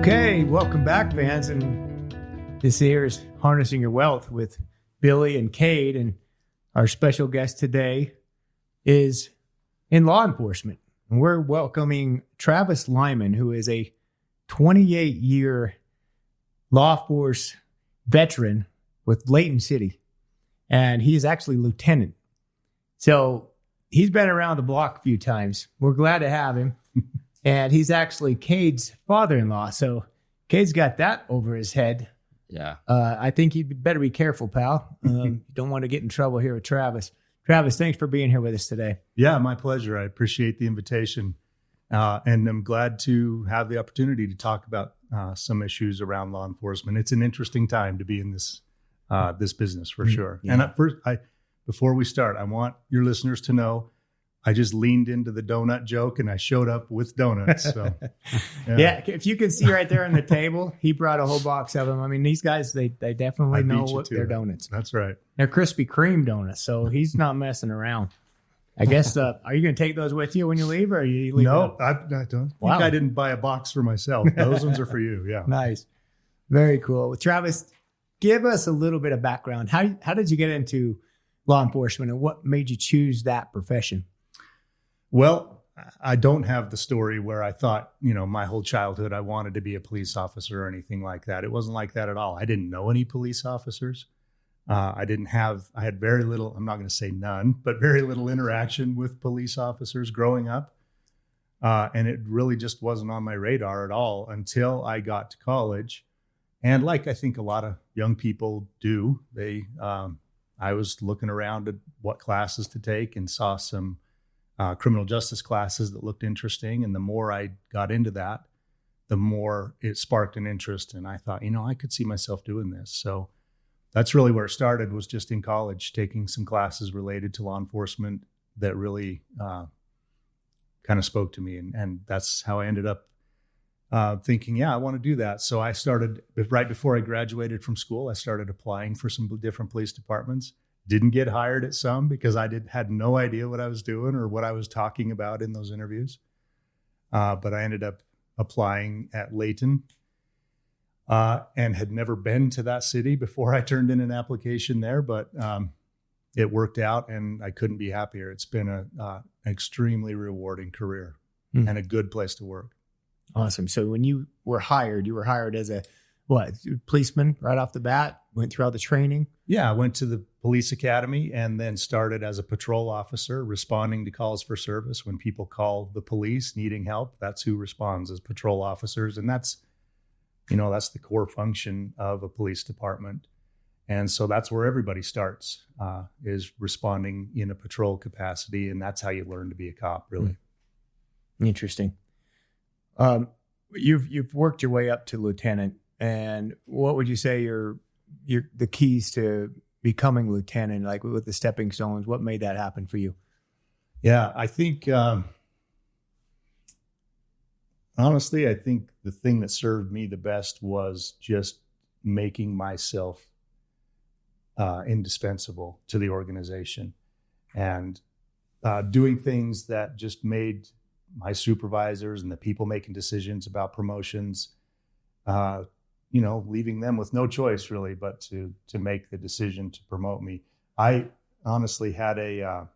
Okay, welcome back, fans. And this here is Harnessing Your Wealth with Billy and Cade. And our special guest today is in law enforcement. And we're welcoming Travis Lyman, who is a 28-year law force veteran with Layton City. And he's actually lieutenant. So he's been around the block a few times. We're glad to have him. And he's actually Cade's father-in-law. So Cade's got that over his head. Yeah. I think you better be careful, pal. You don't want to get in trouble here with Travis. Travis, thanks for being here with us today. Yeah, my pleasure. I appreciate the invitation. And I'm glad to have the opportunity to talk about some issues around law enforcement. It's an interesting time to be in this business for sure. Yeah. And at first, before we start, I want your listeners to know I just leaned into the donut joke and I showed up with donuts. So, yeah, if you can see right there on the table, he brought a whole box of them. I mean, these guys, they definitely know what they're donuts. That's right. They're Krispy Kreme donuts, so he's not messing around. I guess, are you going to take those with you when you leave, or are you leaving? No, I don't. Wow. I think I didn't buy a box for myself. Those ones are for you. Yeah. Nice. Very cool. Well, Travis, give us a little bit of background. How did you get into law enforcement, and what made you choose that profession? Well, I don't have the story where I thought, my whole childhood I wanted to be a police officer or anything like that. It wasn't like that at all. I didn't know any police officers. I had very little, I'm not going to say none, but very little interaction with police officers growing up. And it really just wasn't on my radar at all until I got to college. And like I think a lot of young people do, I was looking around at what classes to take and saw some criminal justice classes that looked interesting. And the more I got into that, the more it sparked an interest. And I thought, I could see myself doing this. So that's really where it started, was just in college, taking some classes related to law enforcement that really kind of spoke to me. And that's how I ended up thinking, I want to do that. So I started, right before I graduated from school, I started applying for some different police departments. Didn't get hired at some because I had no idea what I was doing or what I was talking about in those interviews. But I ended up applying at Layton and had never been to that city before I turned in an application there. But it worked out and I couldn't be happier. It's been an extremely rewarding career and a good place to work. Awesome. So when you were hired as a policeman right off the bat, went through all the training? Yeah, I went to the police academy and then started as a patrol officer, responding to calls for service. When people call the police needing help, that's who responds, as patrol officers. And that's the core function of a police department. And so that's where everybody starts, is responding in a patrol capacity. And that's how you learn to be a cop, really. Interesting. You've worked your way up to lieutenant. And what would you say are the keys to becoming lieutenant, like with the stepping stones? What made that happen for you? Yeah, I think, honestly, I think the thing that served me the best was just making myself indispensable to the organization and doing things that just made my supervisors and the people making decisions about promotions, leaving them with no choice really, but to make the decision to promote me. I honestly had an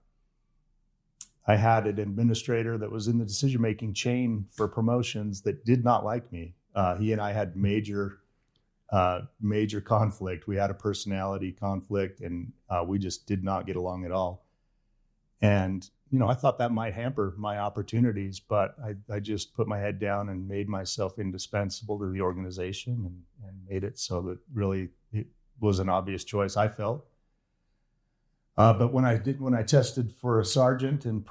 administrator that was in the decision-making chain for promotions that did not like me. He and I had major conflict. We had a personality conflict and we just did not get along at all. And, I thought that might hamper my opportunities, but I just put my head down and made myself indispensable to the organization and made it so that really it was an obvious choice, I felt. But when I tested for a sergeant and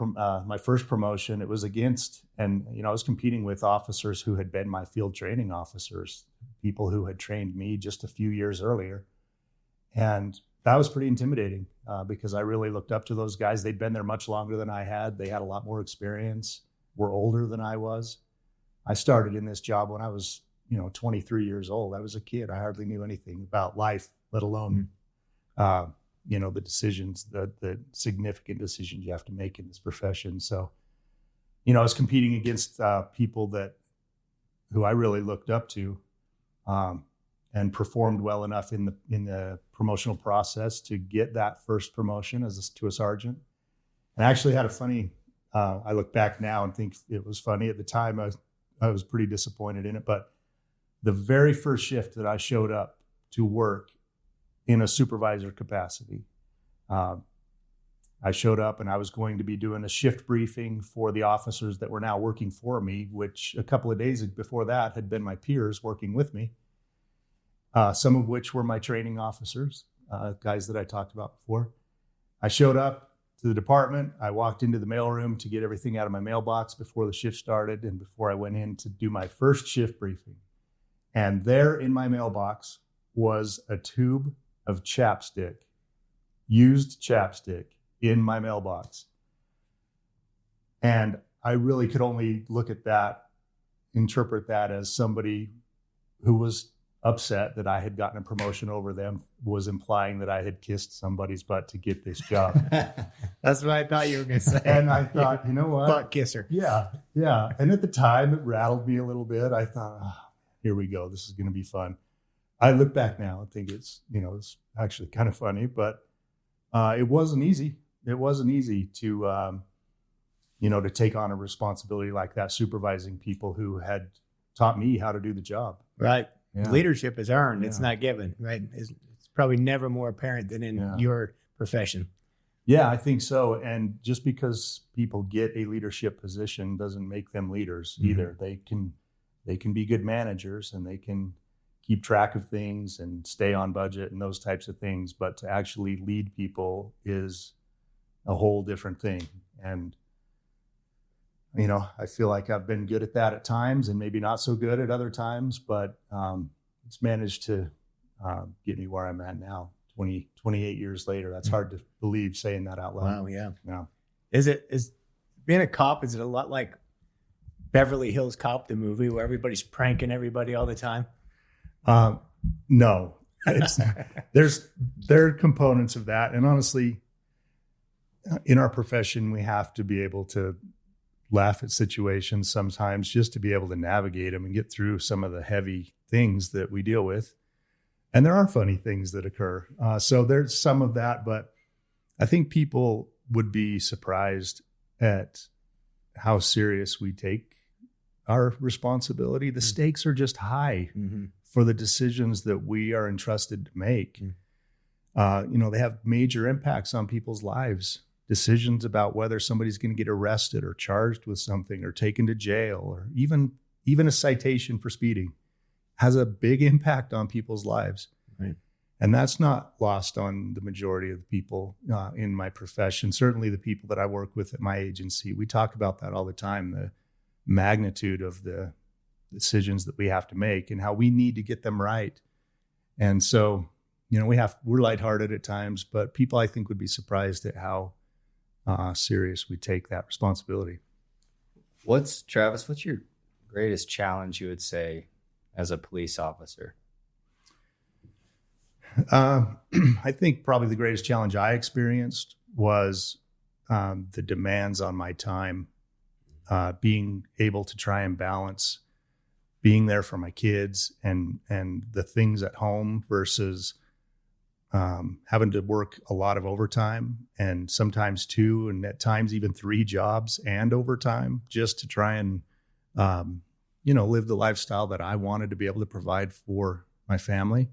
my first promotion, it was against, and I was competing with officers who had been my field training officers, people who had trained me just a few years earlier. And that was pretty intimidating because I really looked up to those guys. They'd been there much longer than I had. They had a lot more experience, were older than I was. I started in this job when I was, 23 years old. I was a kid. I hardly knew anything about life, let alone, the decisions, the significant decisions you have to make in this profession. So, I was competing against people that who I really looked up to, and performed well enough in the promotional process to get that first promotion to a sergeant. And I actually had a funny. I look back now and think it was funny. At the time, I was pretty disappointed in it. But the very first shift that I showed up to work in a supervisor capacity, I showed up and I was going to be doing a shift briefing for the officers that were now working for me, which a couple of days before that had been my peers working with me, some of which were my training officers, guys that I talked about before. I showed up to the department. I walked into the mailroom to get everything out of my mailbox before the shift started and before I went in to do my first shift briefing. And there in my mailbox was a tube of chapstick, used chapstick, in my mailbox. And I really could only look at that, interpret that as somebody who was upset that I had gotten a promotion over them was implying that I had kissed somebody's butt to get this job. That's what I thought you were going to say. And I thought, you know what? Butt kisser. Yeah. And at the time, it rattled me a little bit. I thought, here we go. This is going to be fun. I look back now and think it's actually kind of funny, but it wasn't easy. It wasn't easy to, to take on a responsibility like that, supervising people who had taught me how to do the job. Right. Yeah. Leadership is earned. Yeah. It's not given, right? It's probably never more apparent than in your profession. Yeah, I think so. And just because people get a leadership position doesn't make them leaders either. They can be good managers and they can keep track of things and stay on budget and those types of things. But to actually lead people is a whole different thing. And, I feel like I've been good at that at times and maybe not so good at other times, but it's managed to get me where I'm at now, 28 years later. That's hard to believe saying that out loud. Wow, yeah. Yeah. Is being a cop, is it a lot like Beverly Hills Cop, the movie, where everybody's pranking everybody all the time? No. There are components of that. And honestly, in our profession, we have to be able to laugh at situations sometimes just to be able to navigate them and get through some of the heavy things that we deal with. And there are funny things that occur. So there's some of that, but I think people would be surprised at how serious we take our responsibility. The stakes are just high for the decisions that we are entrusted to make. They have major impacts on people's lives. Decisions about whether somebody's going to get arrested or charged with something or taken to jail, or even a citation for speeding has a big impact on people's lives. Right. And that's not lost on the majority of the people in my profession. Certainly the people that I work with at my agency, we talk about that all the time, the magnitude of the decisions that we have to make and how we need to get them right. And so, we're lighthearted at times, but people I think would be surprised at how serious we take that responsibility. Travis, what's your greatest challenge, you would say, as a police officer? I think probably the greatest challenge I experienced was the demands on my time, being able to try and balance being there for my kids and the things at home versus having to work a lot of overtime and sometimes 2 and at times even 3 jobs and overtime just to try and, live the lifestyle that I wanted to be able to provide for my family.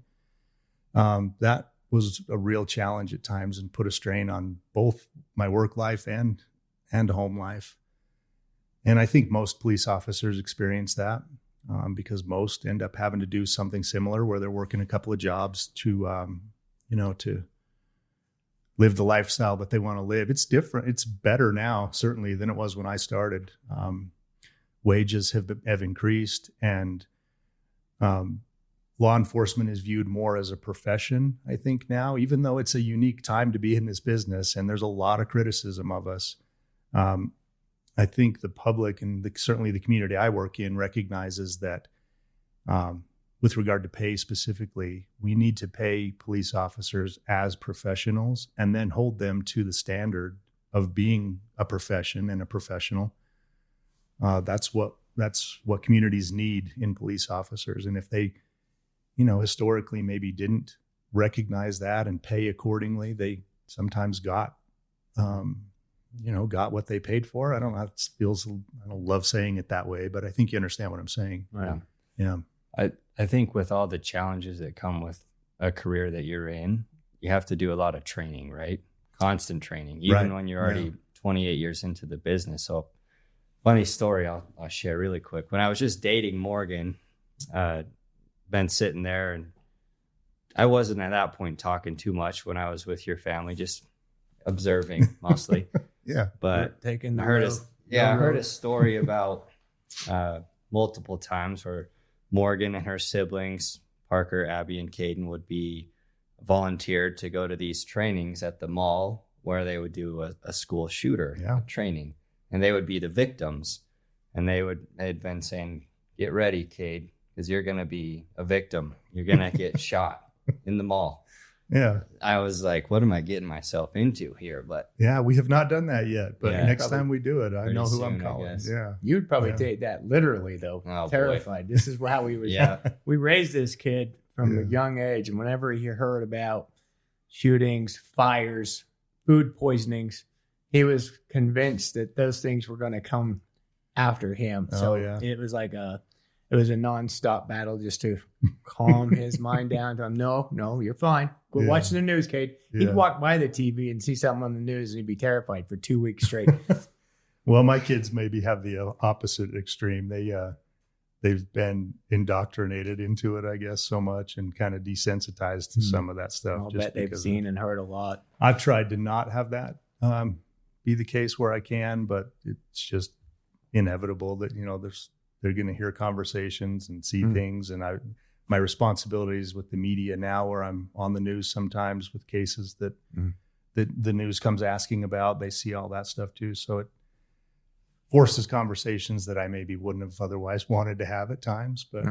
That was a real challenge at times and put a strain on both my work life and home life. And I think most police officers experience that because most end up having to do something similar where they're working a couple of jobs to live the lifestyle that they want to live. It's different. It's better now, certainly, than it was when I started. Wages have increased, and law enforcement is viewed more as a profession, I think, now, even though it's a unique time to be in this business, and there's a lot of criticism of us. I think the public and certainly the community I work in recognizes that with regard to pay specifically, we need to pay police officers as professionals and then hold them to the standard of being a profession and a professional. That's what that's what communities need in police officers. And if they, historically maybe didn't recognize that and pay accordingly, they sometimes got what they paid for. I don't know. It feels, I don't love saying it that way, but I think you understand what I'm saying. Right. Yeah. I think with all the challenges that come with a career that you're in, you have to do a lot of training, right? Constant training, even when you're already 28 years into the business. So funny story I'll share really quick. When I was just dating Morgan, been sitting there, and I wasn't at that point talking too much when I was with your family, just observing mostly. Yeah. But taking I heard a story about multiple times where Morgan and her siblings, Parker, Abby, and Caden, would be volunteered to go to these trainings at the mall where they would do a school shooter training, and they would be the victims. And they'd been saying, "Get ready, Cade, because you're going to be a victim. You're going to get shot in the mall." Yeah. I was like, what am I getting myself into here? But yeah, we have not done that yet. But next time we do it, I know who I'm calling. Yeah. You'd probably take that literally, though. Oh, terrified. Boy. This is how we was. We raised this kid from a young age, and whenever he heard about shootings, fires, food poisonings, he was convinced that those things were going to come after him. So it was like a nonstop battle just to calm his mind down. To him, no, you're fine. Go watch the news, Cade. He'd walk by the TV and see something on the news, and he'd be terrified for 2 weeks straight. Well, my kids maybe have the opposite extreme. They've been indoctrinated into it, I guess, so much, and kind of desensitized to some of that stuff. I'll bet they've seen and heard a lot. I've tried to not have that be the case where I can, but it's just inevitable that they're going to hear conversations and see things. And my responsibilities with the media now, where I'm on the news sometimes with cases that the news comes asking about, they see all that stuff too. So it forces conversations that I maybe wouldn't have otherwise wanted to have at times. But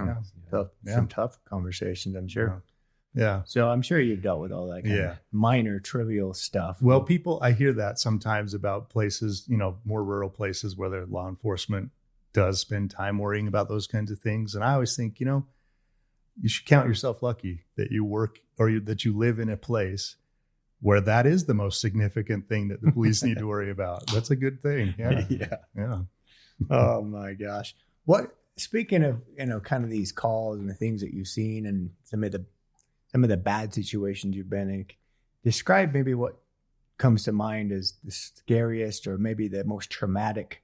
some tough conversations, I'm sure. Yeah. So I'm sure you've dealt with all that kind of minor, trivial stuff. Well, I hear that sometimes about places, more rural places where their law enforcement does spend time worrying about those kinds of things. And I always think, you should count yourself lucky that you work or that you live in a place where that is the most significant thing that the police need to worry about. That's a good thing. Yeah. Yeah. Oh my gosh. Speaking of, kind of these calls and the things that you've seen and some of the bad situations you've been in, describe maybe what comes to mind as the scariest or maybe the most traumatic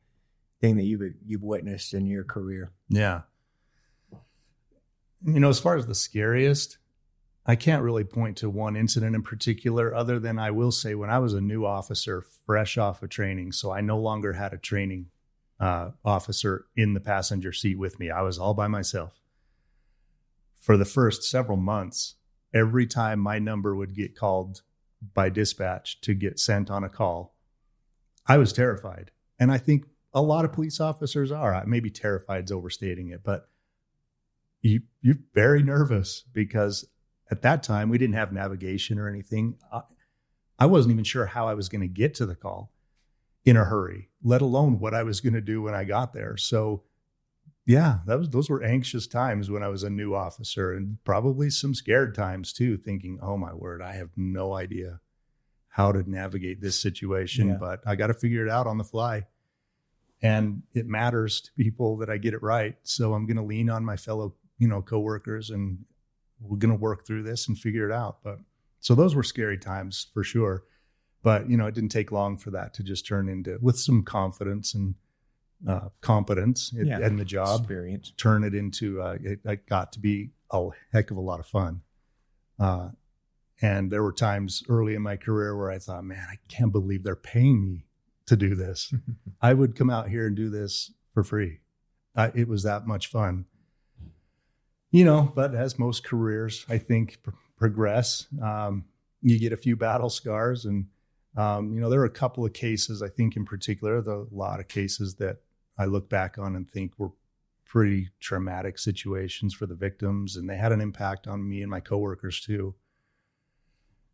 thing that you've witnessed in your career. Yeah. As far as the scariest, I can't really point to one incident in particular, other than I will say when I was a new officer, fresh off of training, so I no longer had a training officer in the passenger seat with me. I was all by myself. For the first several months, every time my number would get called by dispatch to get sent on a call, I was terrified. And I think a lot of police officers are. Maybe terrified is overstating it, but you're very nervous because at that time we didn't have navigation or anything. I wasn't even sure how I was going to get to the call in a hurry, let alone what I was going to do when I got there. So yeah, those were anxious times when I was a new officer, and probably some scared times too, thinking, oh my word, I have no idea how to navigate this situation, but I got to figure it out on the fly. And it matters to people that I get it right. So I'm going to lean on my fellow, coworkers, and we're going to work through this and figure it out. But so those were scary times for sure. But, it didn't take long for that to just turn into, with some confidence and competence in the job, experience, turn it into, it got to be a heck of a lot of fun. And there were times early in my career where I thought, man, I can't believe they're paying me to do this. I would come out here and do this for free. It was that much fun, but as most careers, I think progress, you get a few battle scars, and, there are a couple of cases, I think in particular, a lot of cases that I look back on and think were pretty traumatic situations for the victims, and they had an impact on me and my coworkers too.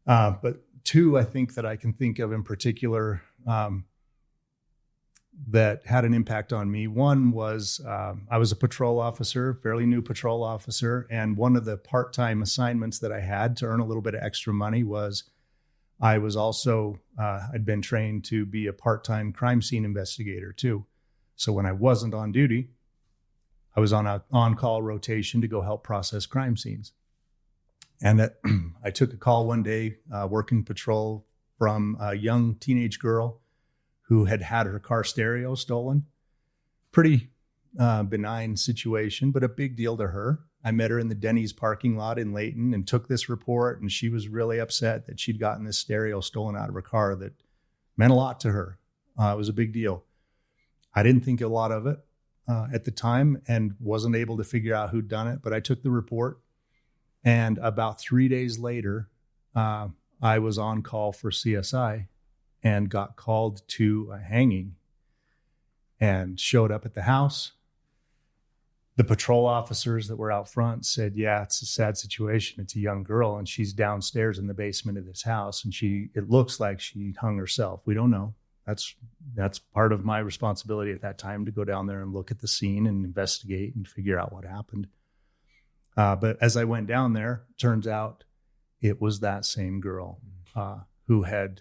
But two, I think that I can think of in particular, that had an impact on me. One was I was a patrol officer, fairly new patrol officer, and one of the part-time assignments that I had to earn a little bit of extra money was I was also, I'd been trained to be a part-time crime scene investigator too. So when I wasn't on duty, I was on an on-call rotation to go help process crime scenes. And I took a call one day working patrol from a young teenage girl who had her car stereo stolen. Pretty benign situation, but a big deal to her. I met her in the Denny's parking lot in Layton and took this report, and she was really upset that she'd gotten this stereo stolen out of her car that meant a lot to her. It was a big deal. I didn't think a lot of it at the time and wasn't able to figure out who'd done it, but I took the report. And about 3 days later, I was on call for CSI and got called to a hanging and showed up at the house. The patrol officers that were out front said, yeah, it's a sad situation. It's a young girl and she's downstairs in the basement of this house. And it looks like she hung herself. We don't know. That's part of my responsibility at that time, to go down there and look at the scene and investigate and figure out what happened. But as I went down there, turns out it was that same girl who had,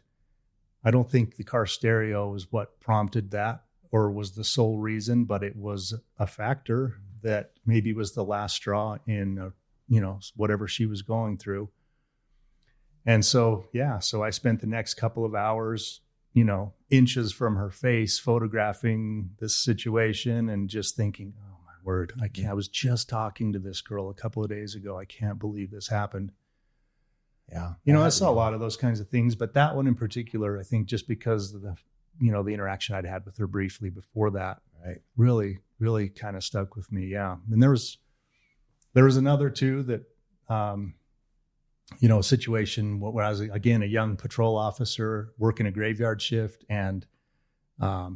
I don't think the car stereo was what prompted that or was the sole reason, but it was a factor that maybe was the last straw in, whatever she was going through. And so I spent the next couple of hours, inches from her face, photographing this situation and just thinking, oh my word, I was just talking to this girl a couple of days ago. I can't believe this happened. Yeah. I saw a lot of those kinds of things, but that one in particular, I think just because of the interaction I'd had with her briefly before that, right, really, really kind of stuck with me. Yeah. And there was another too that, a situation where I was, again, a young patrol officer working a graveyard shift, and a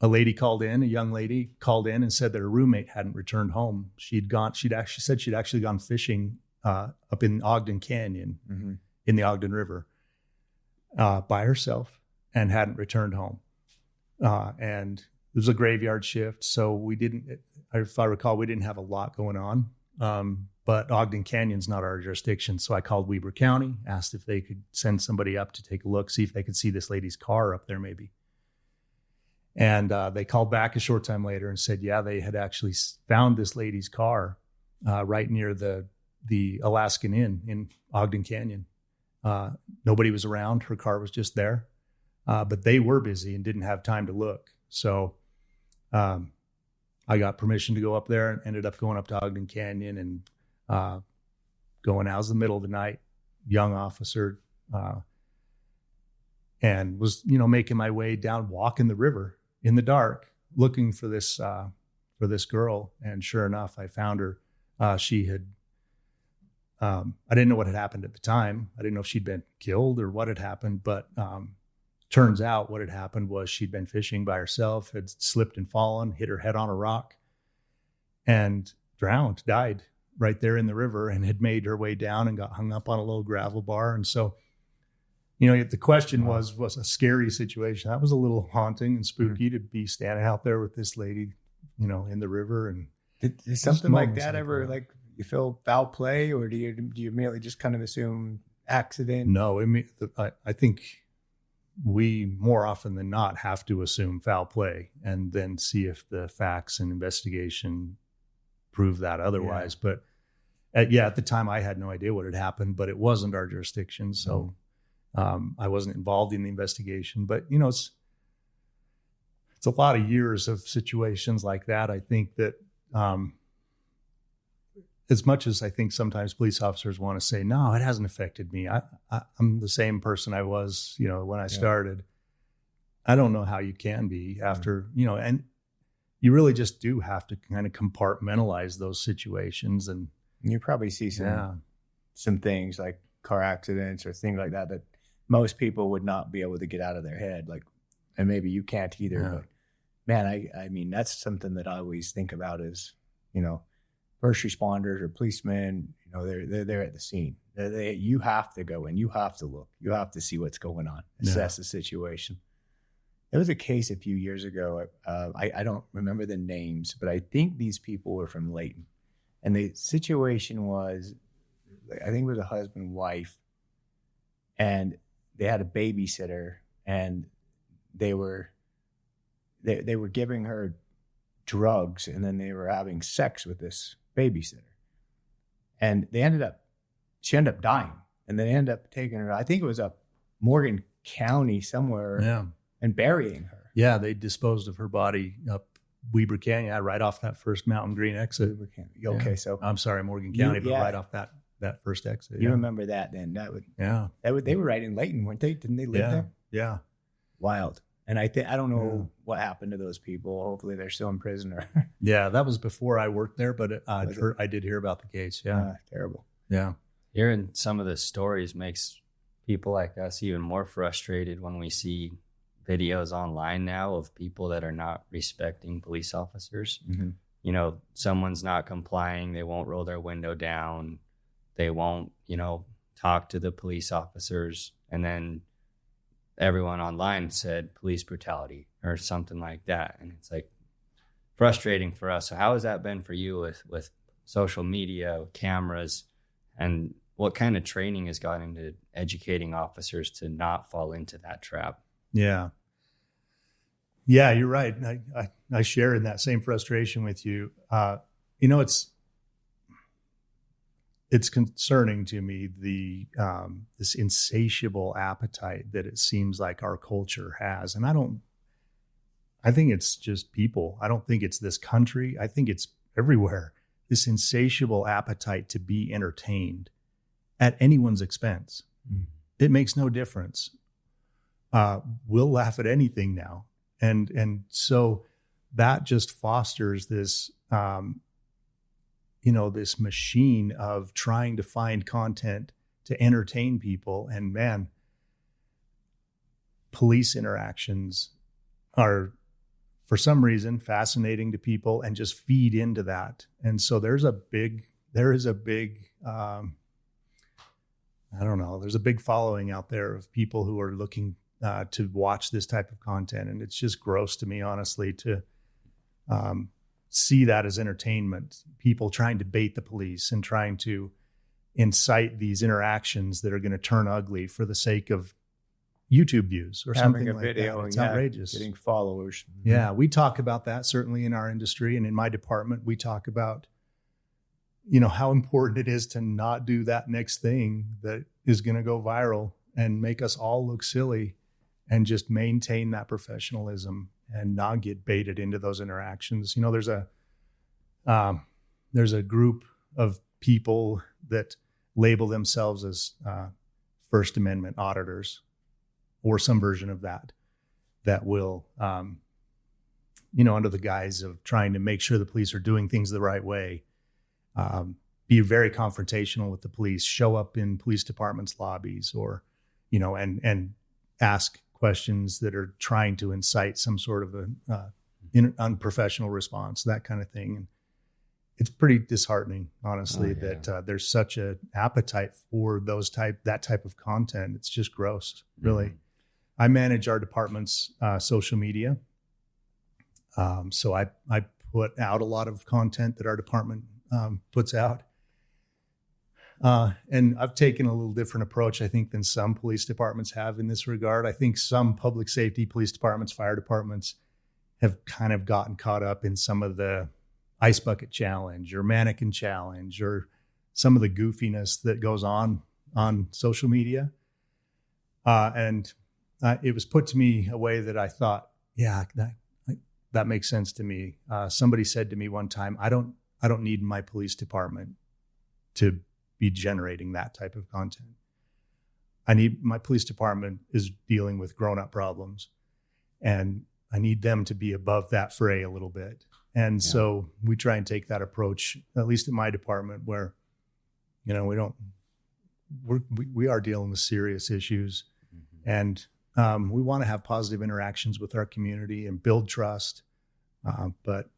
young lady called in and said that her roommate hadn't returned home. She'd actually gone fishing up in Ogden Canyon, mm-hmm. in the Ogden River by herself and hadn't returned home. And it was a graveyard shift, so if I recall, we didn't have a lot going on. But Ogden Canyon's not our jurisdiction. So I called Weber County, asked if they could send somebody up to take a look, see if they could see this lady's car up there maybe. And they called back a short time later and said, yeah, they had actually found this lady's car right near the Alaskan Inn in Ogden Canyon. Nobody was around. Her car was just there. But they were busy and didn't have time to look. So I got permission to go up there and ended up going up to Ogden Canyon and going out. It was the middle of the night, young officer, and was, making my way down, walking the river in the dark, looking for this girl. And sure enough, I found her. She had, I didn't know what had happened at the time. I didn't know if she'd been killed or what had happened, but turns out what had happened was she'd been fishing by herself, had slipped and fallen, hit her head on a rock, and drowned, died right there in the river, and had made her way down and got hung up on a little gravel bar. And so, the question was a scary situation. That was a little haunting and spooky, mm-hmm. to be standing out there with this lady, in the river. And did something like that ever, like, you feel foul play, or do you immediately just kind of assume accident? No, I think we more often than not have to assume foul play and then see if the facts and investigation prove that otherwise. Yeah. But at the time I had no idea what had happened, but it wasn't our jurisdiction. So I wasn't involved in the investigation, but it's a lot of years of situations like that. I think that as much as I think sometimes police officers want to say, no, it hasn't affected me. I'm the same person I was, when I started. I don't know how you can be after, and you really just do have to kind of compartmentalize those situations. And you probably see some things like car accidents or things like that most people would not be able to get out of their head. Like, and maybe you can't either, but man, I mean, that's something that I always think about is, first responders or policemen, they're at the scene. You have to go in, you have to look, you have to see what's going on, assess the situation. There was a case a few years ago. I don't remember the names, but I think these people were from Layton. And the situation was, I think it was a husband and wife, and they had a babysitter, and they were giving her drugs, and then they were having sex with this babysitter. And she ended up dying. And they ended up taking her, I think it was up Morgan County somewhere, and burying her. Yeah, they disposed of her body up Weber Canyon, right off that first Mountain Green exit. Okay, so I'm sorry, Morgan County, but right off that first exit. You remember that then? They were right in Layton, weren't they? Didn't they live there? Yeah. Wild. And I don't know what happened to those people. Hopefully they're still in prison. Yeah, that was before I worked there, but I did hear about the case. Yeah. Terrible. Yeah. Hearing some of the stories makes people like us even more frustrated when we see videos online now of people that are not respecting police officers. Mm-hmm. Someone's not complying. They won't roll their window down. They won't, talk to the police officers. And then everyone online said police brutality or something like that. And it's like frustrating for us. So how has that been for you with social media, cameras, and what kind of training has gone into educating officers to not fall into that trap? Yeah. Yeah, you're right. I share in that same frustration with you. It's concerning to me, this insatiable appetite that it seems like our culture has. And I think it's just people. I don't think it's this country. I think it's everywhere. This insatiable appetite to be entertained at anyone's expense. Mm. It makes no difference. We'll laugh at anything now. And so that just fosters this, this machine of trying to find content to entertain people. And man, police interactions are, for some reason, fascinating to people and just feed into that. And so there's a big there's a big following out there of people who are looking to watch this type of content. And it's just gross to me, honestly, to see that as entertainment, people trying to bait the police and trying to incite these interactions that are going to turn ugly for the sake of YouTube views or something like video, that. It's outrageous. Getting followers. Yeah, we talk about that certainly in our industry, and in my department, we talk about, how important it is to not do that next thing that is going to go viral and make us all look silly, and just maintain that professionalism and not get baited into those interactions. There's a group of people that label themselves as First Amendment auditors, or some version of that will, under the guise of trying to make sure the police are doing things the right way, be very confrontational with the police, show up in police departments' lobbies, or, and ask questions that are trying to incite some sort of an unprofessional response, that kind of thing. And it's pretty disheartening, honestly, that there's such an appetite for that type of content. It's just gross, really. Mm-hmm. I manage our department's social media. So I put out a lot of content that our department puts out. And I've taken a little different approach, I think, than some police departments have in this regard. I think some public safety police departments, fire departments have kind of gotten caught up in some of the ice bucket challenge or mannequin challenge or some of the goofiness that goes on social media. And it was put to me a way that I thought, yeah, that makes sense to me. Somebody said to me one time, I don't need my police department to be generating that type of content. My police department is dealing with grown-up problems, and I need them to be above that fray a little bit. And so we try and take that approach, at least in my department, where, we are dealing with serious issues, mm-hmm. and we want to have positive interactions with our community and build trust. But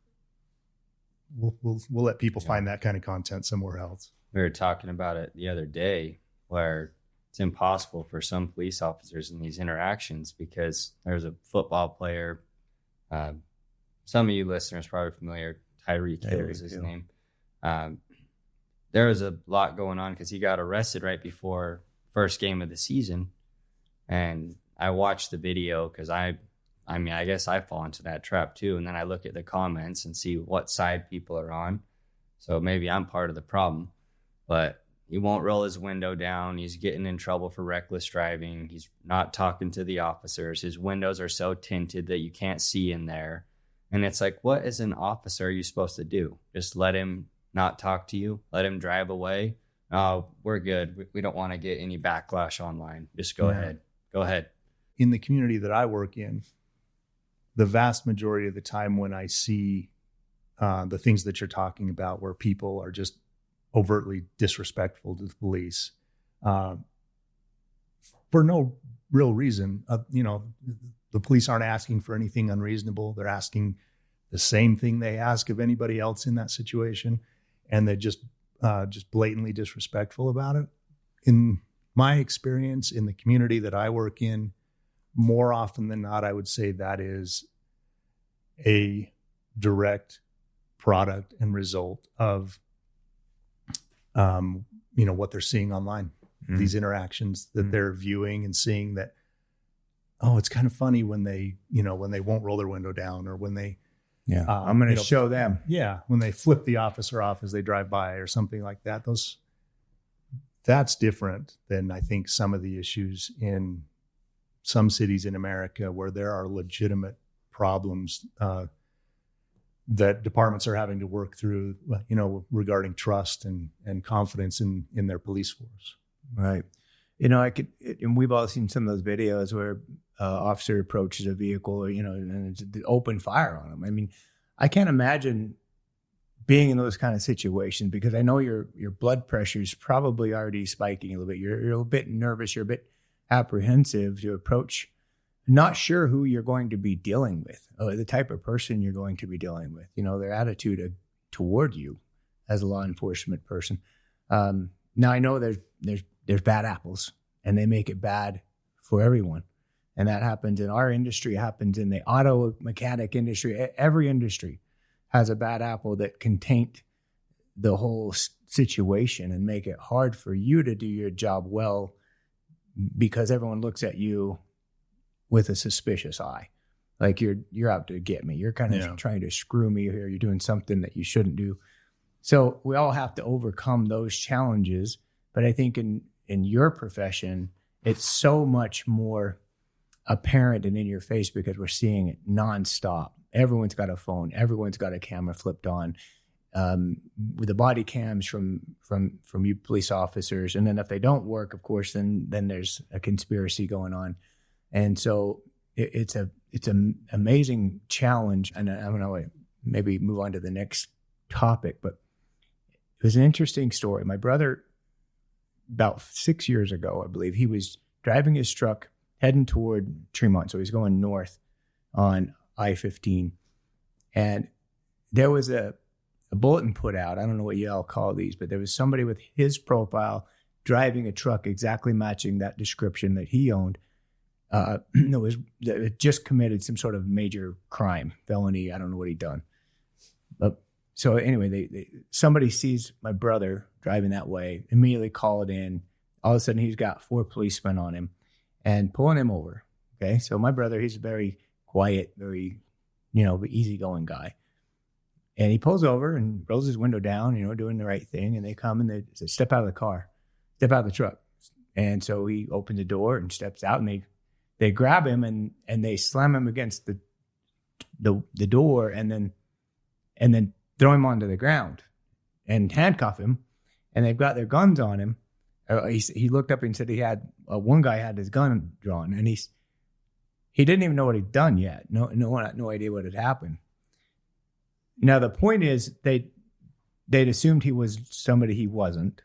we'll let people find that kind of content somewhere else. We were talking about it the other day, where it's impossible for some police officers in these interactions, because there's a football player. Some of you listeners probably familiar. Tyreek Hill is his name. There was a lot going on because he got arrested right before first game of the season. And I watched the video because I guess I fall into that trap too. And then I look at the comments and see what side people are on. So maybe I'm part of the problem. But he won't roll his window down. He's getting in trouble for reckless driving. He's not talking to the officers. His windows are so tinted that you can't see in there. And it's like, what as an officer are you supposed to do? Just let him not talk to you? Let him drive away? Oh, we're good. We don't want to get any backlash online. Just go ahead. Go ahead. In the community that I work in, the vast majority of the time when I see the things that you're talking about, where people are just overtly disrespectful to the police for no real reason, the police aren't asking for anything unreasonable. They're asking the same thing they ask of anybody else in that situation, and they're just blatantly disrespectful about it. In my experience in the community that I work in, more often than not, I would say that is a direct product and result of what they're seeing online, these interactions that they're viewing and seeing that, oh, it's kind of funny when they won't roll their window down, or when they, I'm going to show them. Yeah. When they flip the officer off as they drive by or something like that. That's different than I think some of the issues in some cities in America where there are legitimate problems that departments are having to work through, regarding trust and confidence in their police force. Right. And we've all seen some of those videos where officer approaches a vehicle, and it's open fire on them. I mean, I can't imagine being in those kind of situations, because I know your blood pressure is probably already spiking a little bit. You're a little bit nervous. You're a bit apprehensive to approach, not sure who you're going to be dealing with, or the type of person you're going to be dealing with, their attitude toward you as a law enforcement person. Now I know there's bad apples, and they make it bad for everyone. And that happens in our industry, happens in the auto mechanic industry. Every industry has a bad apple that can taint the whole situation and make it hard for you to do your job well, because everyone looks at you with a suspicious eye. Like you're out to get me. You're kind of trying to screw me here. You're doing something that you shouldn't do. So we all have to overcome those challenges. But I think in your profession, it's so much more apparent and in your face, because we're seeing it nonstop. Everyone's got a phone. Everyone's got a camera flipped on, with the body cams from you police officers. And then if they don't work, of course, then there's a conspiracy going on. And so it's an amazing challenge. And I'm going to maybe move on to the next topic, but it was an interesting story. My brother, about 6 years ago, I believe, he was driving his truck heading toward Tremont. So he's going north on I-15. And there was a bulletin put out. I don't know what you all call these, but there was somebody with his profile driving a truck exactly matching that description that he owned. That just committed some sort of major crime, felony. I don't know what he'd done. But so anyway, somebody sees my brother driving that way, immediately call it in. All of a sudden, he's got 4 policemen on him and pulling him over. Okay, so my brother, he's a very quiet, very easygoing guy, and he pulls over and rolls his window down, doing the right thing. And they come and they say, "Step out of the car, step out of the truck." And so he opens the door and steps out, and they grab him and they slam him against the door, and then throw him onto the ground and handcuff him. And they've got their guns on him. He looked up and said he had one guy had his gun drawn, and he didn't even know what he'd done yet. No idea what had happened. Now the point is they'd assumed he was somebody he wasn't,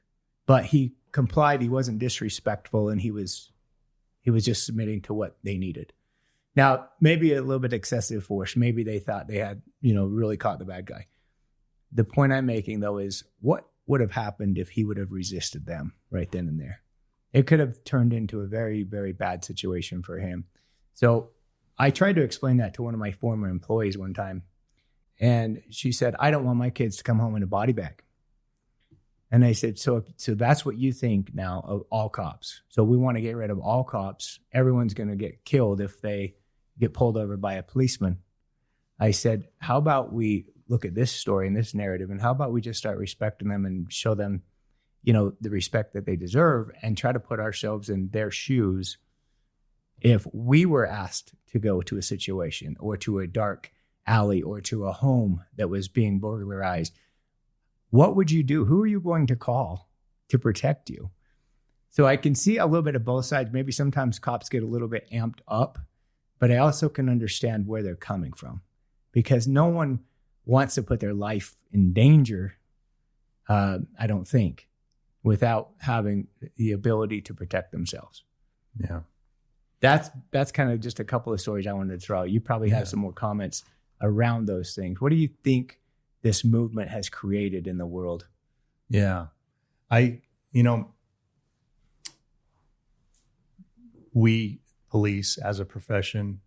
but he complied. He wasn't disrespectful, and he was just submitting to what they needed. Now, maybe a little bit excessive force. Maybe they thought they had, really caught the bad guy. The point I'm making, though, is what would have happened if he would have resisted them right then and there? it could have turned into a very, very bad situation for him. So I tried to explain that to one of my former employees one time. And she said, I don't want my kids to come home in a body bag. And I said, so that's what you think now of all cops. So we want to get rid of all cops. Everyone's going to get killed if they get pulled over by a policeman. I said, how about we look at this story and this narrative, and how about we just start respecting them and show them, the respect that they deserve, and try to put ourselves in their shoes. If we were asked to go to a situation or to a dark alley or to a home that was being burglarized, what would you do? Who are you going to call to protect you? So I can see a little bit of both sides. Maybe sometimes cops get a little bit amped up, but I also can understand where they're coming from, because no one wants to put their life in danger, I don't think, without having the ability to protect themselves. Yeah. That's kind of just a couple of stories I wanted to throw out. You probably have some more comments around those things. What do you think this movement has created in the world? Yeah. We police as a profession,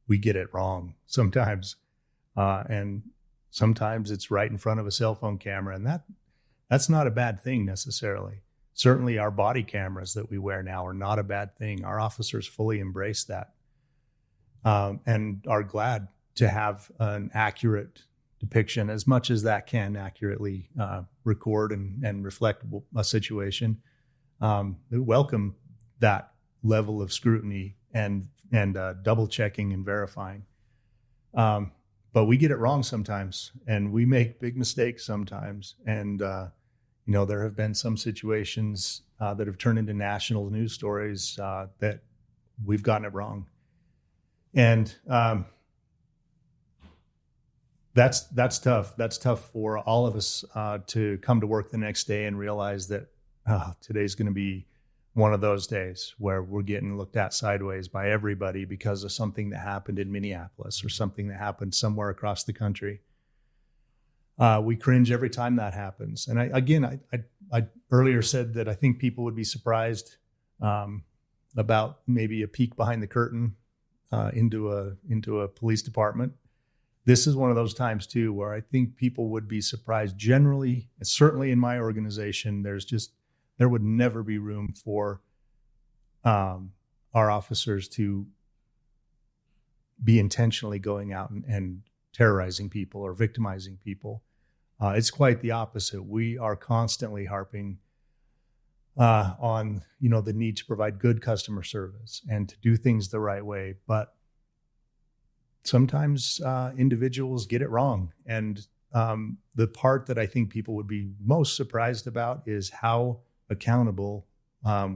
we get it wrong sometimes. And sometimes it's right in front of a cell phone camera, and that's not a bad thing necessarily. Certainly our body cameras that we wear now are not a bad thing. Our officers fully embrace that, and are glad to have an accurate depiction, as much as that can accurately record and reflect a situation. They welcome that level of scrutiny and double checking and verifying. But we get it wrong sometimes, and we make big mistakes sometimes. And, there have been some situations that have turned into national news stories that we've gotten it wrong. And that's tough. That's tough for all of us to come to work the next day and realize that today's going to be one of those days where we're getting looked at sideways by everybody because of something that happened in Minneapolis or something that happened somewhere across the country. We cringe every time that happens. And I earlier said that I think people would be surprised about maybe a peek behind the curtain into a police department. This is one of those times too where I think people would be surprised. Generally, certainly in my organization, there would never be room for our officers to be intentionally going out and terrorizing people or victimizing people. It's quite the opposite. We are constantly harping on the need to provide good customer service and to do things the right way. But sometimes individuals get it wrong. And the part that I think people would be most surprised about is how accountable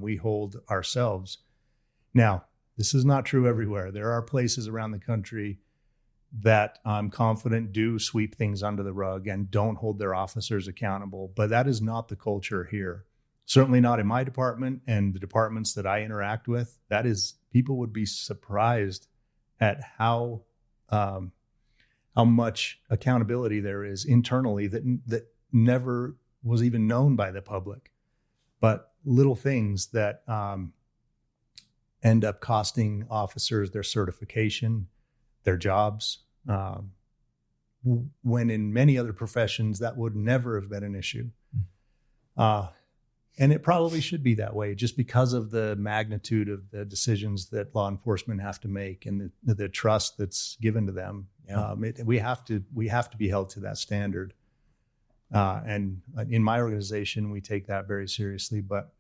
we hold ourselves. Now, this is not true everywhere. There are places around the country that I'm confident do sweep things under the rug and don't hold their officers accountable, but that is not the culture here. Certainly not in my department and the departments that I interact with. That is, people would be surprised at how much accountability there is internally that never was even known by the public. But little things that end up costing officers their certification, their jobs, when in many other professions that would never have been an issue. And it probably should be that way just because of the magnitude of the decisions that law enforcement have to make and the trust that's given to them. Yeah. We have to be held to that standard. And in my organization, we take that very seriously. But,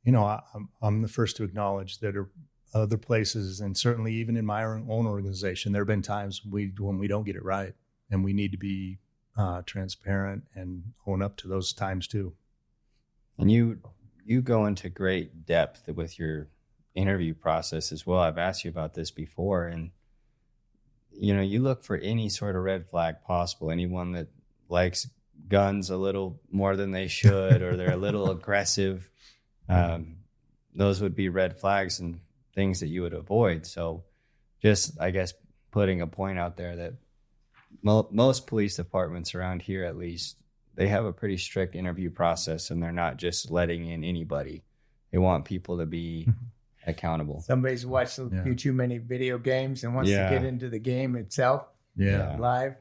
I'm the first to acknowledge that other places, and certainly even in my own organization, there have been times when we don't get it right, and we need to be transparent and own up to those times too. And you go into great depth with your interview process as well. I've asked you about this before, and you look for any sort of red flag possible. Anyone that likes guns a little more than they should, or they're a little aggressive, those would be red flags and things that you would avoid. So just, I guess, putting a point out there that most police departments around here, at least, they have a pretty strict interview process, and they're not just letting in anybody. They want people to be accountable. Somebody's watched a few too many video games and wants to get into the game itself. Live.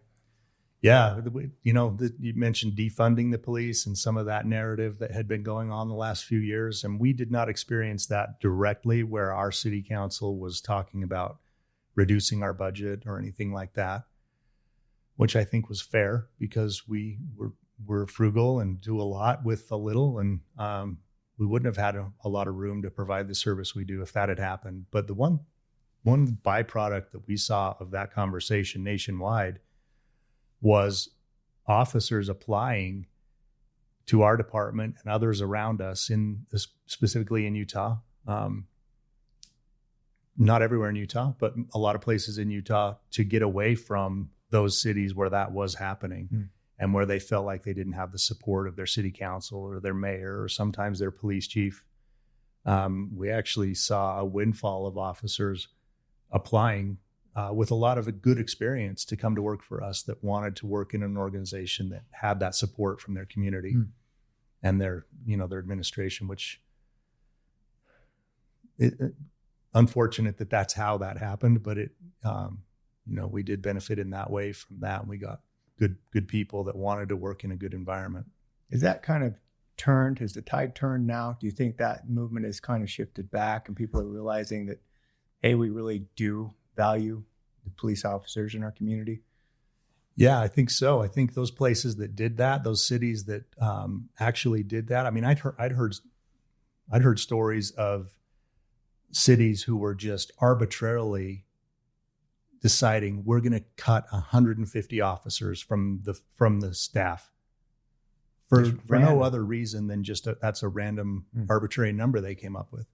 Yeah. You mentioned defunding the police and some of that narrative that had been going on the last few years. And we did not experience that directly where our city council was talking about reducing our budget or anything like that, which I think was fair because we're frugal and do a lot with a little. And we wouldn't have had a lot of room to provide the service we do if that had happened. But the one byproduct that we saw of that conversation nationwide was officers applying to our department and others around us, specifically in Utah. Not everywhere in Utah, but a lot of places in Utah, to get away from those cities where that was happening and where they felt like they didn't have the support of their city council or their mayor or sometimes their police chief. We actually saw a windfall of officers applying with a lot of good experience to come to work for us that wanted to work in an organization that had that support from their community and their administration, which unfortunate that that's how that happened, but we did benefit in that way from that. And we got good people that wanted to work in a good environment. Is that kind of turned? Has the tide turned now? Do you think that movement has kind of shifted back and people are realizing that, hey, we really do value the police officers in our community? Yeah, I think so. I think those places that did that, those cities that actually did that. I mean, I'd heard stories of cities who were just arbitrarily deciding we're going to cut 150 officers from the staff for no other reason than just that's a random arbitrary number they came up with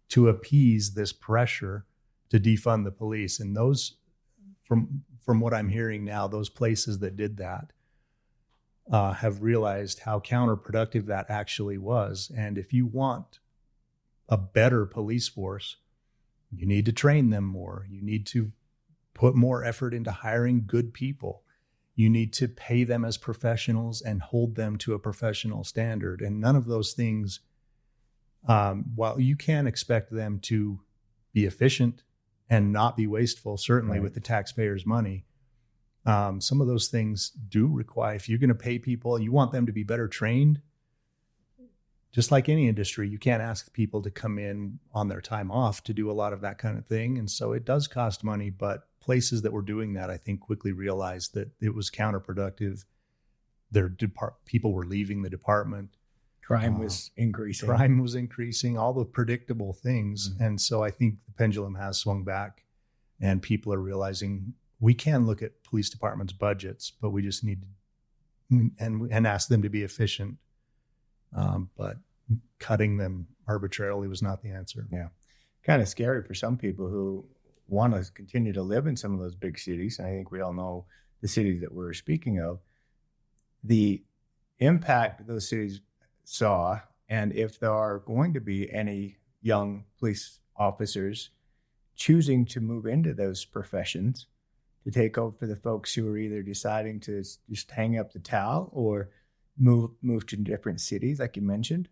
to appease this pressure to defund the police. And those, from what I'm hearing now, those places that did that have realized how counterproductive that actually was. And if you want a better police force, you need to train them more. You need to put more effort into hiring good people. You need to pay them as professionals and hold them to a professional standard. And none of those things, while you can expect them to be efficient and not be wasteful, certainly with the taxpayers' money, some of those things do require, if you're going to pay people, you want them to be better trained. Just like any industry, you can't ask people to come in on their time off to do a lot of that kind of thing. And so it does cost money, but places that were doing that, I think, quickly realized that it was counterproductive. People were leaving the department. Crime was increasing. All the predictable things. And so I think the pendulum has swung back and people are realizing we can look at police departments' budgets, but we just need to and ask them to be efficient. But cutting them arbitrarily was not the answer. Yeah. Kind of scary for some people who want to continue to live in some of those big cities. And I think we all know the cities that we're speaking of, the impact those cities saw. And if there are going to be any young police officers choosing to move into those professions to take over for the folks who are either deciding to just hang up the towel or move to different cities, like you mentioned,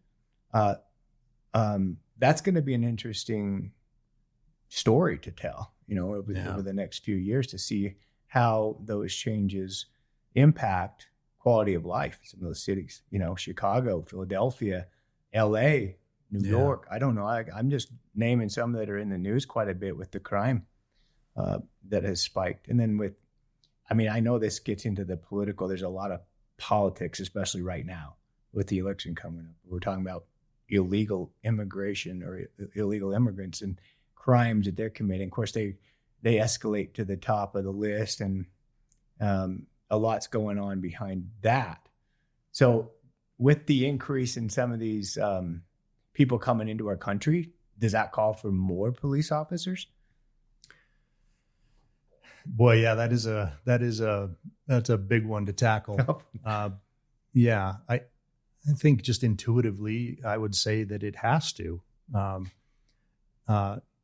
that's going to be an interesting story to tell, over the next few years to see how those changes impact quality of life in some of those cities, Chicago, Philadelphia, LA, New York. I don't know. I'm just naming some that are in the news quite a bit with the crime that has spiked. And then I know this gets into the political, there's a lot of politics, especially right now with the election coming up. We're talking about illegal immigration or illegal immigrants and crimes that they're committing. Of course, they escalate to the top of the list, and a lot's going on behind that. So with the increase in some of these people coming into our country, does that call for more police officers? Boy, yeah, that's a big one to tackle. I think just intuitively, I would say that it has to,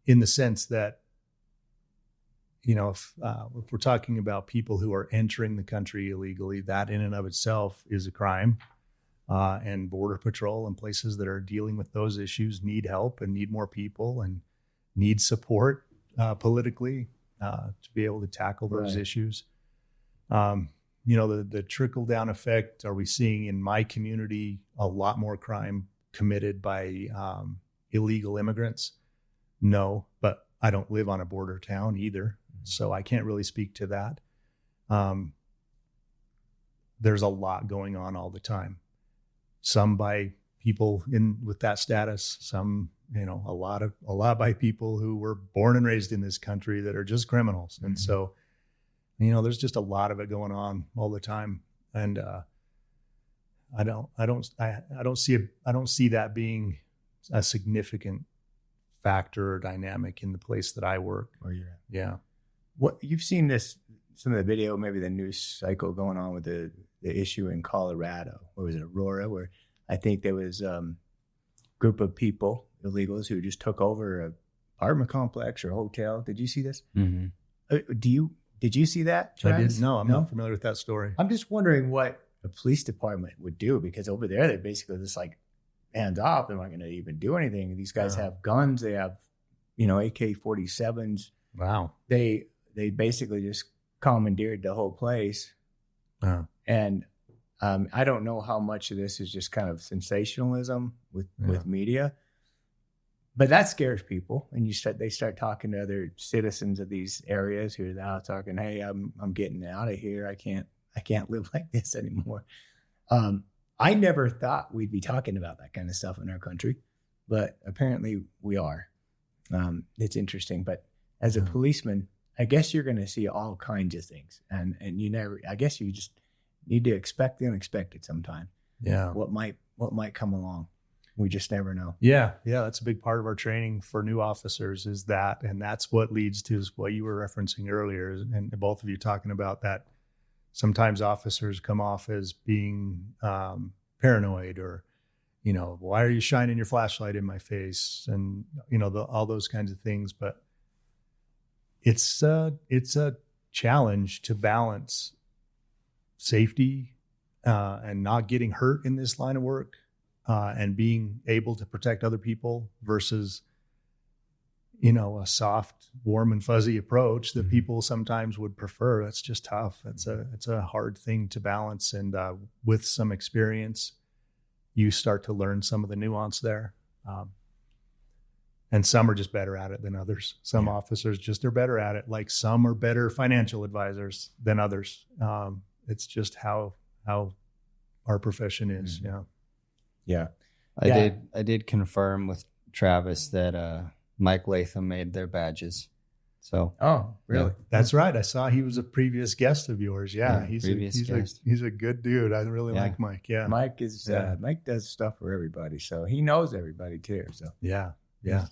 in the sense that, if we're talking about people who are entering the country illegally, that in and of itself is a crime. and Border Patrol and places that are dealing with those issues need help and need more people and need support politically to be able to tackle those issues. The trickle down effect, are we seeing in my community a lot more crime committed by illegal immigrants? No, but I don't live on a border town either, so I can't really speak to that. There's a lot going on all the time. Some by people with that status, some, a lot by people who were born and raised in this country that are just criminals. And so, there's just a lot of it going on all the time. And I don't see that being a significant factor or dynamic in the place that I work. Where you're at. Yeah. What you've seen some of the video, maybe the news cycle going on with the issue in Colorado. What was it, Aurora, where I think there was group of people, illegals, who just took over a apartment complex or hotel. Did you see this? Mm-hmm. Did you see that, Travis? I didn't. No, I'm not familiar with that story. I'm just wondering what a police department would do, because over there they're basically just like hands off. They're not going to even do anything. These guys have guns. They have, AK-47s. Wow. They basically just commandeered the whole place. And I don't know how much of this is just kind of sensationalism with media, but that scares people. And they start talking to other citizens of these areas who are now talking, "Hey, I'm getting out of here. I can't live like this anymore." I never thought we'd be talking about that kind of stuff in our country, but apparently we are. It's interesting. But as a policeman, I guess you're going to see all kinds of things, and I guess you just need to expect the unexpected sometime. Yeah. What might come along. We just never know. Yeah. That's a big part of our training for new officers is that, and that's what leads to what you were referencing earlier, and both of you talking about that. Sometimes officers come off as being paranoid, or, why are you shining your flashlight in my face? And, all those kinds of things. But it's a challenge to balance safety and not getting hurt in this line of work and being able to protect other people versus, a soft, warm and fuzzy approach that people sometimes would prefer. That's just tough. It's a hard thing to balance. And with some experience, you start to learn some of the nuance there. And some are just better at it than others. Some officers just are better at it. Like some are better financial advisors than others. It's just how our profession is. Yeah. I did confirm with Travis that Mike Latham made their badges. So. Oh, really? Yeah. That's right. I saw he was a previous guest of yours. Yeah, he's a good dude. I really like Mike. Yeah, Mike is Mike does stuff for everybody, so he knows everybody too. So yeah.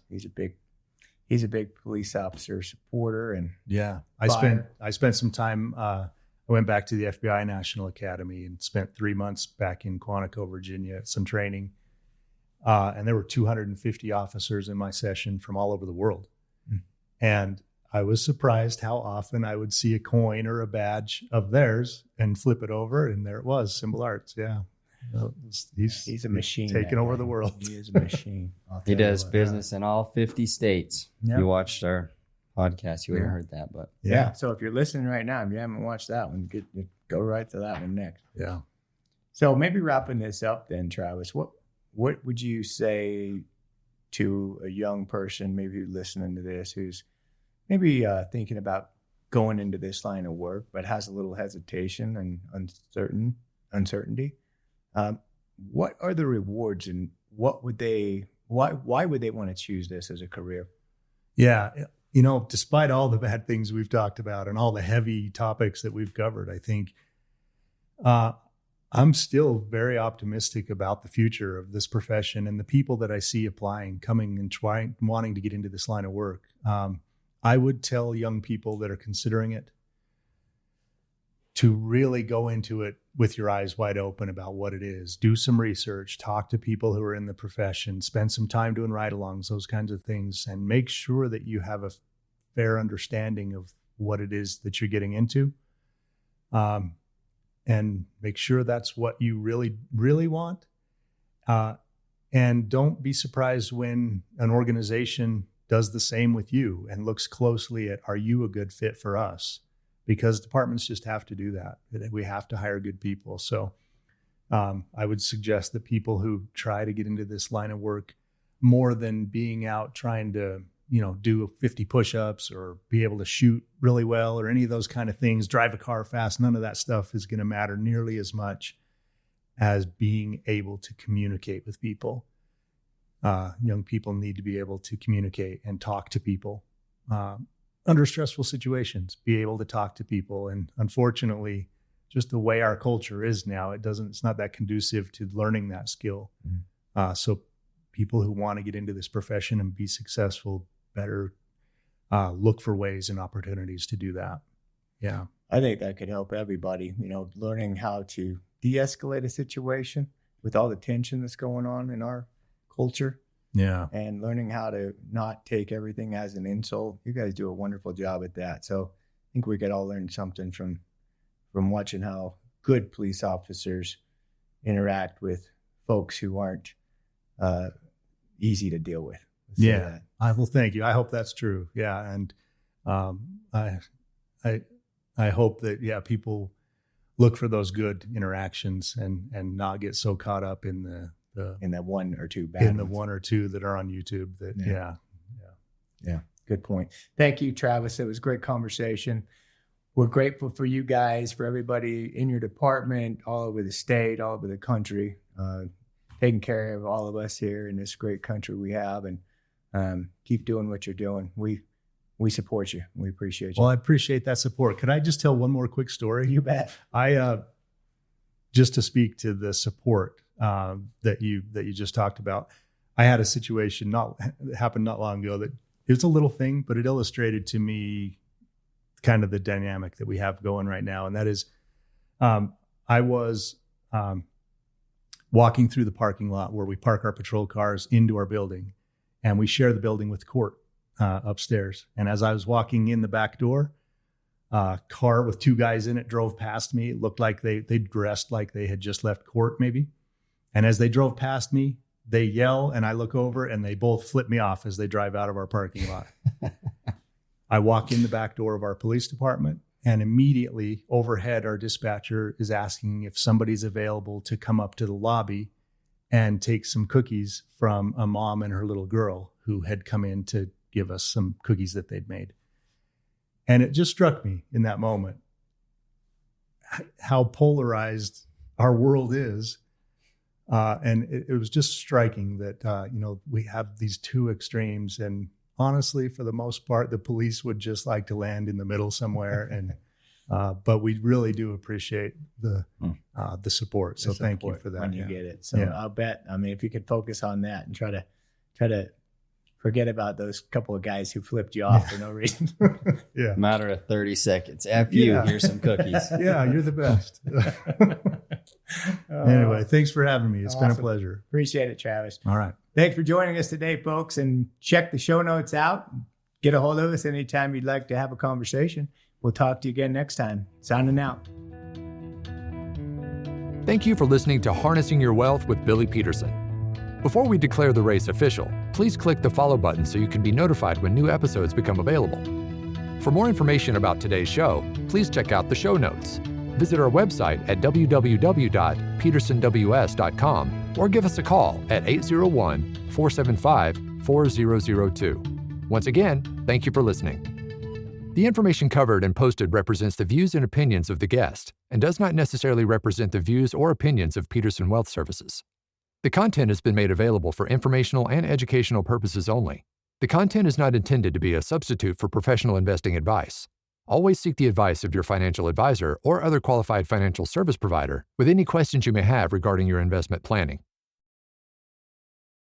He's a big police officer supporter, and I spent some time. I went back to the FBI National Academy and spent 3 months back in Quantico, Virginia, at some training. And there were 250 officers in my session from all over the world. And I was surprised how often I would see a coin or a badge of theirs and flip it over, and there it was, Symbol Arts. Yeah. He's a machine. Taking over the world. He is a machine. He does business in all 50 states. Yep. You watched our podcast, you would have heard that. But yeah. So if you're listening right now, if you haven't watched that one, go right to that one next. Yeah. So maybe wrapping this up then, Travis, what would you say to a young person maybe listening to this who's maybe thinking about going into this line of work but has a little hesitation and uncertainty? What are the rewards, and why would they want to choose this as a career? Yeah. Despite all the bad things we've talked about and all the heavy topics that we've covered, I think I'm still very optimistic about the future of this profession and the people that I see applying, coming and wanting to get into this line of work. I would tell young people that are considering it to really go into it with your eyes wide open about what it is. Do some research, talk to people who are in the profession, spend some time doing ride-alongs, those kinds of things, and make sure that you have a fair understanding of what it is that you're getting into. and make sure that's what you really, really want. And don't be surprised when an organization does the same with you and looks closely at, are you a good fit for us? Because departments just have to do that. We have to hire good people. So I would suggest that people who try to get into this line of work, more than being out trying to, do 50 push-ups or be able to shoot really well or any of those kind of things, drive a car fast, none of that stuff is going to matter nearly as much as being able to communicate with people. Young people need to be able to communicate and talk to people under stressful situations, be able to talk to people. And unfortunately, just the way our culture is now, it's not that conducive to learning that skill. So people who want to get into this profession and be successful better look for ways and opportunities to do that. Yeah. I think that could help everybody, learning how to de-escalate a situation with all the tension that's going on in our culture. Yeah. And learning how to not take everything as an insult. You guys do a wonderful job at that. So I think we could all learn something from watching how good police officers interact with folks who aren't easy to deal with. Yeah. Well, thank you. I hope that's true. Yeah. And I hope that, people look for those good interactions and not get so caught up in that one or two bad in the one or two that are on YouTube. Yeah. Good point. Thank you, Travis. It was a great conversation. We're grateful for you guys, for everybody in your department, all over the state, all over the country, taking care of all of us here in this great country we have, and keep doing what you're doing. We support you. We appreciate you. Well, I appreciate that support. Could I just tell one more quick story? You bet. Just to speak to the support that you just talked about. I had a situation that happened not long ago that it was a little thing, but it illustrated to me kind of the dynamic that we have going right now. And that is, I was walking through the parking lot where we park our patrol cars into our building, and we share the building with court upstairs. And as I was walking in the back door, a car with two guys in it drove past me. It looked like they dressed like they had just left court maybe. And as they drove past me, they yell, and I look over, and they both flip me off as they drive out of our parking lot. I walk in the back door of our police department, and immediately overhead, our dispatcher is asking if somebody's available to come up to the lobby and take some cookies from a mom and her little girl who had come in to give us some cookies that they'd made. And it just struck me in that moment how polarized our world is. And it was just striking that, we have these two extremes, and honestly, for the most part, the police would just like to land in the middle somewhere. And, but we really do appreciate the support. So thank you for that. When you get it. So I'll bet, if you could focus on that and try to forget about those couple of guys who flipped you off for no reason. Yeah. Matter of 30 seconds. After you, here's some cookies. Yeah, you're the best. Anyway, thanks for having me. It's been a pleasure. Appreciate it, Travis. All right. Thanks for joining us today, folks. And check the show notes out. Get a hold of us anytime you'd like to have a conversation. We'll talk to you again next time. Signing out. Thank you for listening to Harnessing Your Wealth with Billy Peterson. Before we declare the race official, please click the follow button so you can be notified when new episodes become available. For more information about today's show, please check out the show notes. Visit our website at www.petersonws.com or give us a call at 801-475-4002. Once again, thank you for listening. The information covered and posted represents the views and opinions of the guest and does not necessarily represent the views or opinions of Peterson Wealth Services. The content has been made available for informational and educational purposes only. The content is not intended to be a substitute for professional investing advice. Always seek the advice of your financial advisor or other qualified financial service provider with any questions you may have regarding your investment planning.